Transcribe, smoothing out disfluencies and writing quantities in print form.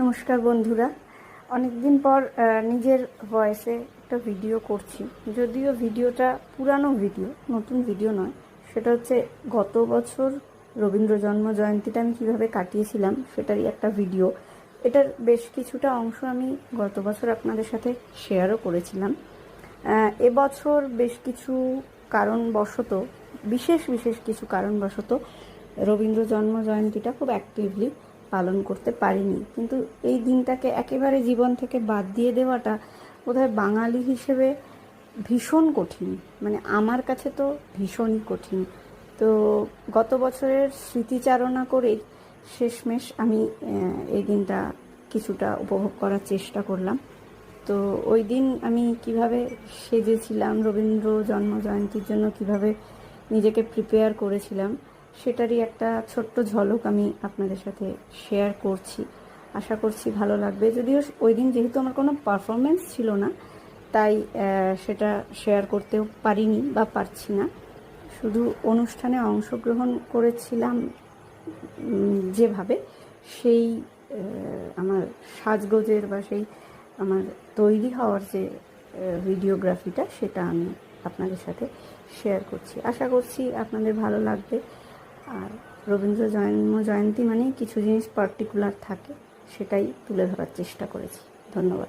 নমস্কার বন্ধুরা, অনেক দিন পর নিজের ভয়েসে একটা ভিডিও করছি। যদিও ভিডিওটা পুরানো ভিডিও, নতুন ভিডিও নয়। সেটা হচ্ছে গত বছর রবীন্দ্র জন্ম জয়ন্তীটা আমি কীভাবে কাটিয়েছিলাম সেটারই একটা ভিডিও। এটার বেশ কিছুটা অংশ আমি গত বছর আপনাদের সাথে শেয়ারও করেছিলাম। এবছর বেশ কিছু কারণবশত, বিশেষ কিছু কারণবশত রবীন্দ্র জন্ম জয়ন্তীটা খুব অ্যাক্টিভলি পালন করতে পারিনি। কিন্তু এই দিনটাকে একেবারে জীবন থেকে বাদ দিয়ে দেওয়াটা বোধহয় বাঙালি হিসেবে ভীষণ কঠিন, মানে আমার কাছে তো ভীষণই কঠিন। তো গত বছরের স্মৃতিচারণা করেই শেষমেশ আমি এই দিনটা কিছুটা উপভোগ করার চেষ্টা করলাম। তো ওই দিন আমি কিভাবে সেজেছিলাম, রবীন্দ্র জন্ম জয়ন্তীর জন্য কিভাবে নিজেকে প্রিপেয়ার করেছিলাম সেটারই একটা ছোট্ট ঝলক আমি আপনাদের সাথে শেয়ার করছি। আশা করছি ভালো লাগবে। যদিও ওই দিন যেহেতু আমার কোনো পারফরমেন্স ছিল না, তাই সেটা শেয়ার করতেও পারিনি বা পারছি না। শুধু অনুষ্ঠানে অংশগ্রহণ করেছিলাম যেভাবে, সেই আমার সাজগোজের বা সেই আমার তৈরি হওয়ার যে ভিডিওগ্রাফিটা, সেটা আমি আপনাদের সাথে শেয়ার করছি। আশা করছি আপনাদের ভালো লাগবে। আর রবীন্দ্র জন্ম জয়ন্তী মানেই কিছু জিনিস পার্টিকুলার থাকে, সেটাই তুলে ধরার চেষ্টা করেছি। ধন্যবাদ।